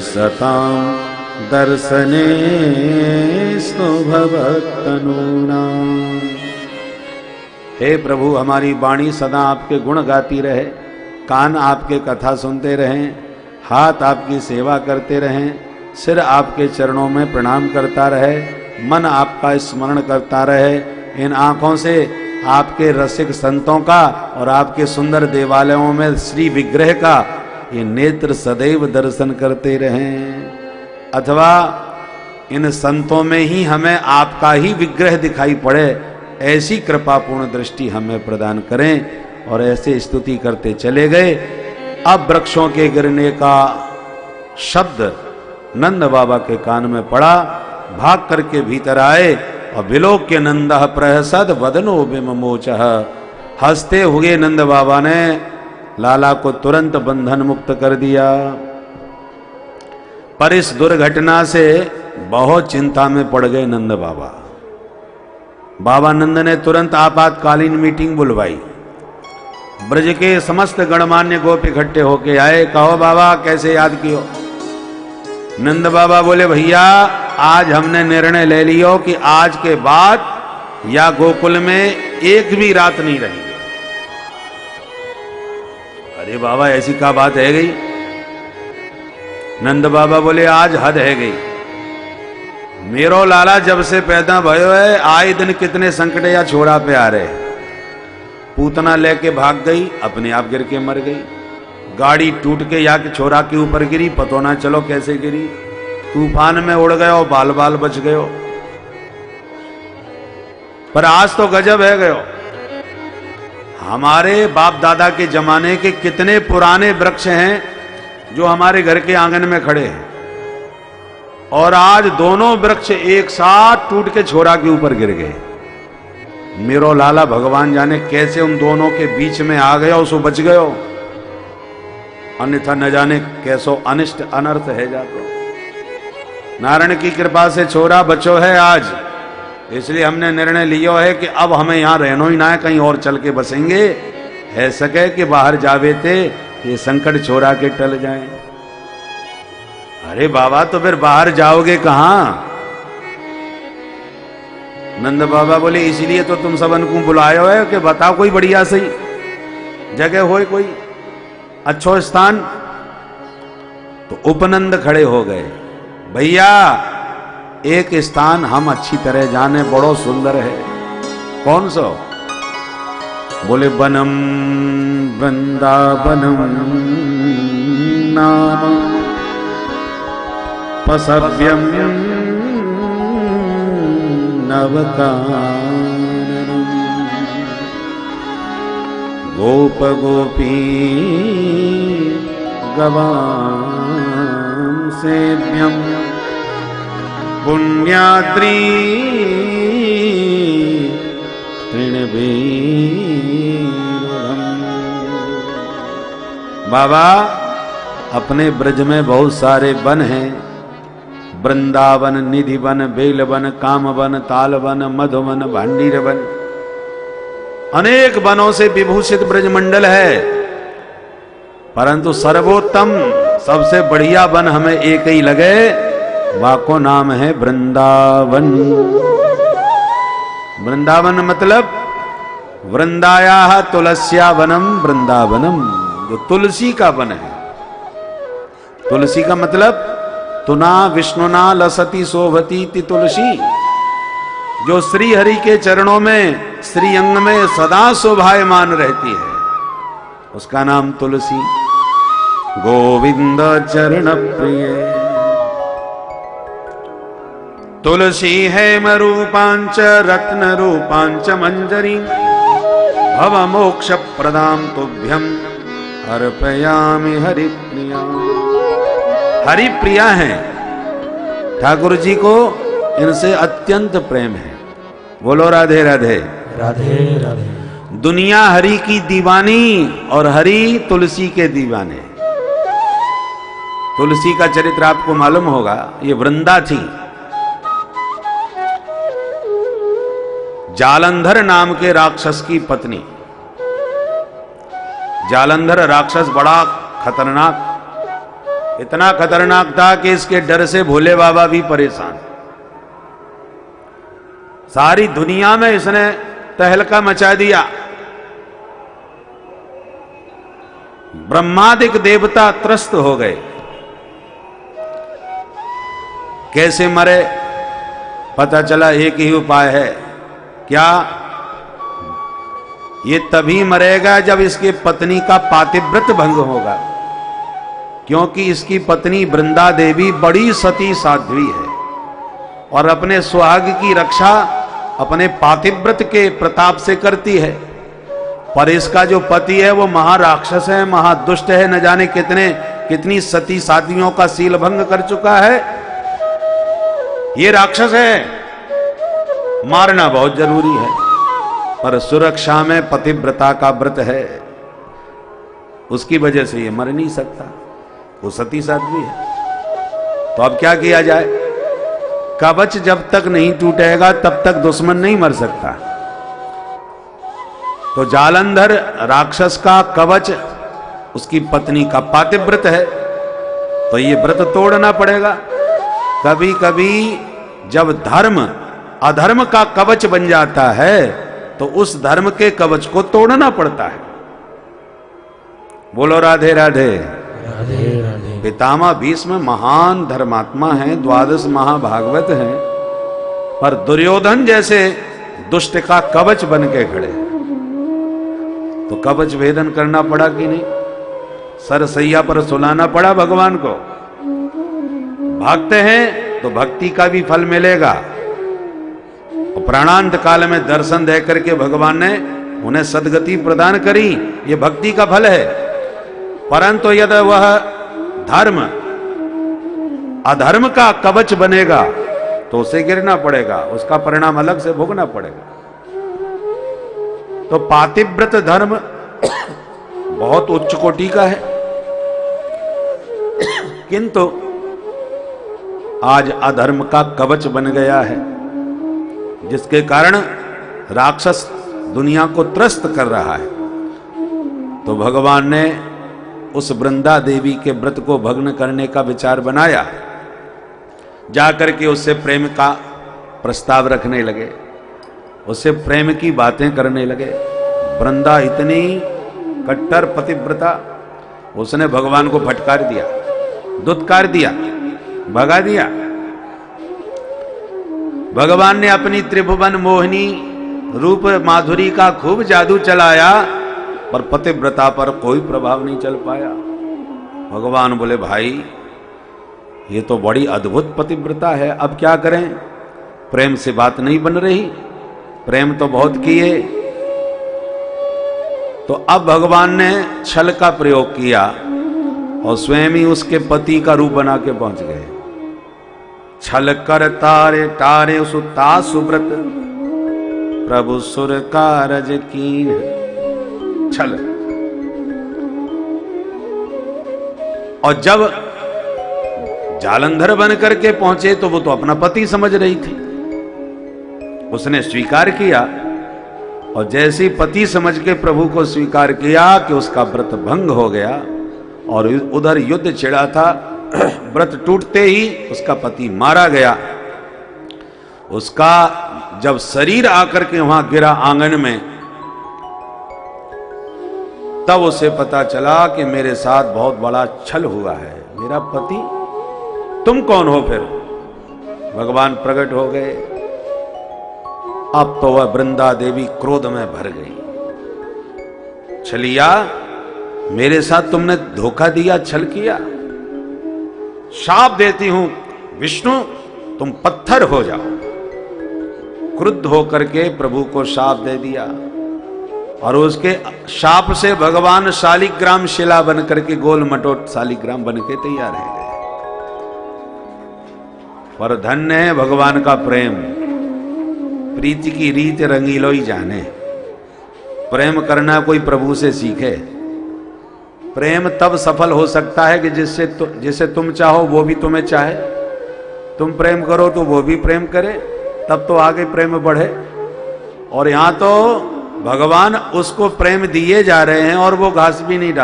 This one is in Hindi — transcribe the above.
सतां दर्शने भवत्तनूनाम्। हे प्रभु, हमारी वाणी सदा आपके गुण गाती रहे, कान आपके कथा सुनते रहें, हाथ आपकी सेवा करते रहें, सिर आपके चरणों में प्रणाम करता रहे, मन आपका स्मरण करता रहे, इन आंखों से आपके रसिक संतों का और आपके सुंदर देवालयों में श्री विग्रह का ये नेत्र सदैव दर्शन करते रहें, अथवा इन संतों में ही हमें आपका ही विग्रह दिखाई पड़े, ऐसी कृपापूर्ण दृष्टि हमें प्रदान करें। और ऐसे स्तुति करते चले गए। अब वृक्षों के गिरने का शब्द नंद बाबा के कान में पड़ा, भाग करके भीतर आए और विलोक्य नंदः प्रहसद वदनो विमोचः। हंसते हुए नंद बाबा ने लाला को तुरंत बंधन मुक्त कर दिया। पर इस दुर्घटना से बहुत चिंता में पड़ गए नंद बाबा। बाबा नंद ने तुरंत आपातकालीन मीटिंग बुलवाई। ब्रज के समस्त गणमान्य गोप इकट्ठे होके आए। कहो बाबा, कैसे याद कियो? नंद बाबा बोले, भैया आज हमने निर्णय ले लियो कि आज के बाद या गोकुल में एक भी रात नहीं रहेगी। अरे बाबा, ऐसी क्या बात है गई? नंद बाबा बोले, आज हद है गई। मेरो लाला जब से पैदा भयो है, आए दिन कितने संकट या छोरा पे आ रहे। पूतना लेके भाग गई, अपने आप गिर के मर गई। गाड़ी टूट के या के छोरा के ऊपर गिरी, पतो ना चलो कैसे गिरी। तूफान में उड़ गयो, बाल बाल बच गयो। पर आज तो गजब है गयो। हमारे बाप दादा के जमाने के कितने पुराने वृक्ष हैं जो हमारे घर के आंगन में खड़े हैं, और आज दोनों वृक्ष एक साथ टूट के छोरा के ऊपर गिर गए। मेरो लाला भगवान जाने कैसे उन दोनों के बीच में आ गया, उसको बच गयो, अन्यथा न जाने कैसो अनिष्ट अनर्थ है जातो। नारायण की कृपा से छोरा बचो है आज, इसलिए हमने निर्णय लिया है कि अब हमें यहां रहना ही ना है, कहीं और चल के बसेंगे। है सके कि बाहर जावे थे ये संकट छोरा के टल जाए। अरे बाबा, तो फिर बाहर जाओगे कहां? नंद बाबा बोले, इसलिए तो तुम सबन को बुलायो है कि बताओ कोई बढ़िया सही जगह हो, कोई अच्छो स्थान। तो उपनंद खड़े हो गए। भैया, एक स्थान हम अच्छी तरह जाने, बड़ो सुंदर है। कौन सो? बोले, वनम वृंदावनम नाम पसव्यम नवकाननम गोप गोपी गवां सेव्यम पुण्याद्री तृणवीरुधम। बाबा, अपने ब्रज में बहुत सारे वन हैं। वृंदावन, निधि वन, बेल वन, काम वन, ताल वन, मधुवन, भांडीर वन, अनेक वनों से विभूषित ब्रजमंडल है। परंतु सर्वोत्तम, सबसे बढ़िया वन हमें एक ही लगे, वाको नाम है वृंदावन। वृंदावन मतलब वृंदाया तुलस्या वनम वृंदावनम, जो तुलसी का वन है। तुलसी का मतलब तुना विष्णुना लसती शोभती ति तुलसी, जो श्री हरि के चरणों में, श्री अंग में सदा शोभायमान रहती है, उसका नाम तुलसी। गोविंद चरण प्रिय तुलसी है मरूपांच रत्न रूपांच मंजरी भव मोक्ष प्रदाम तुभ्यम अर्पयामि हरिप्रिया। हरिप्रिया हैं, ठाकुर जी को इनसे अत्यंत प्रेम है। बोलो राधे राधे। राधे राधे। दुनिया हरि की दीवानी और हरि तुलसी के दीवाने। तुलसी का चरित्र आपको मालूम होगा। ये वृंदा थी, जालंधर नाम के राक्षस की पत्नी। जालंधर राक्षस बड़ा खतरनाक, इतना खतरनाक था कि इसके डर से भोले बाबा भी परेशान। सारी दुनिया में इसने तहलका मचा दिया। ब्रह्मादिक देवता त्रस्त हो गए। कैसे मरे? पता चला एक ही उपाय है। क्या? ये तभी मरेगा जब इसकी पत्नी का पातिव्रत भंग होगा, क्योंकि इसकी पत्नी वृंदा देवी बड़ी सती साध्वी है और अपने सुहाग की रक्षा अपने पातिव्रत के प्रताप से करती है। पर इसका जो पति है वो महाराक्षस है, महादुष्ट है, न जाने कितनी सती साध्वियों का सील भंग कर चुका है। ये राक्षस है, मारना बहुत जरूरी है, पर सुरक्षा में पतिव्रता का व्रत है, उसकी वजह से ये मर नहीं सकता, वो सती साध्वी है। तो अब क्या किया जाए? कवच जब तक नहीं टूटेगा तब तक दुश्मन नहीं मर सकता। तो जालंधर राक्षस का कवच उसकी पत्नी का पातिव्रत है, तो ये व्रत तोड़ना पड़ेगा। कभी कभी जब धर्म अधर्म का कवच बन जाता है तो उस धर्म के कवच को तोड़ना पड़ता है। बोलो राधे राधे। राधे राधे। पितामह भीष्म महान धर्मात्मा हैं, 12 महाभागवत हैं, पर दुर्योधन जैसे दुष्ट का कवच बन के खड़े। तो कवच भेदन करना पड़ा कि नहीं? सरसैया पर सुलाना पड़ा भगवान को। भागते हैं तो भक्ति का भी फल मिलेगा। और प्राणांत काल में दर्शन दे करके भगवान ने उन्हें सदगति प्रदान करी, ये भक्ति का फल है। परंतु यदि वह धर्म अधर्म का कवच बनेगा तो उसे गिरना पड़ेगा, उसका परिणाम अलग से भोगना पड़ेगा। तो पातिव्रत धर्म बहुत उच्च कोटि का है, किंतु आज अधर्म का कवच बन गया है, जिसके कारण राक्षस दुनिया को त्रस्त कर रहा है। तो भगवान ने उस वृंदा देवी के व्रत को भग्न करने का विचार बनाया। जाकर के उससे प्रेम का प्रस्ताव रखने लगे, उससे प्रेम की बातें करने लगे। वृंदा इतनी कट्टर पतिव्रता, उसने भगवान को फटकार दिया, दुत्कार दिया, भगा दिया। भगवान ने अपनी त्रिभुवन मोहिनी रूप माधुरी का खूब जादू चलाया, पर पतिव्रता पर कोई प्रभाव नहीं चल पाया। भगवान बोले, भाई ये तो बड़ी अद्भुत पतिव्रता है, अब क्या करें? प्रेम से बात नहीं बन रही, प्रेम तो बहुत किए। तो अब भगवान ने छल का प्रयोग किया और स्वयं ही उसके पति का रूप बना के पहुंच गए। छल कर तारे तारे सुता सुब्रत, प्रभु सुर कारज कीन। छल। और जब जालंधर बन करके पहुंचे तो वो तो अपना पति समझ रही थी, उसने स्वीकार किया। और जैसे ही पति समझ के प्रभु को स्वीकार किया कि उसका व्रत भंग हो गया और उधर युद्ध छिड़ा था, व्रत टूटते ही उसका पति मारा गया। उसका जब शरीर आकर के वहां गिरा आंगन में, तब उसे पता चला कि मेरे साथ बहुत बड़ा छल हुआ है। मेरा पति, तुम कौन हो? फिर भगवान प्रकट हो गए। अब तो वह वृंदा देवी क्रोध में भर गई। छलिया, मेरे साथ तुमने धोखा दिया, छल किया, शाप देती हूं विष्णु, तुम पत्थर हो जाओ। क्रुद्ध होकर के प्रभु को शाप दे दिया और उसके शाप से भगवान शालिग्राम शिला बन करके गोल मटोट शालिग्राम बन के तैयार है गए। पर धन्य है भगवान का प्रेम, प्रीति की रीत रंगीलो ही जाने। प्रेम करना कोई प्रभु से सीखे। प्रेम तब सफल हो सकता है कि जिसे तुम चाहो वो भी तुम्हें चाहे। तुम प्रेम करो तो वो भी प्रेम करे, तब तो आगे प्रेम बढ़े। और यहां तो भगवान उसको प्रेम दिए जा रहे हैं और वो घास भी नहीं डाल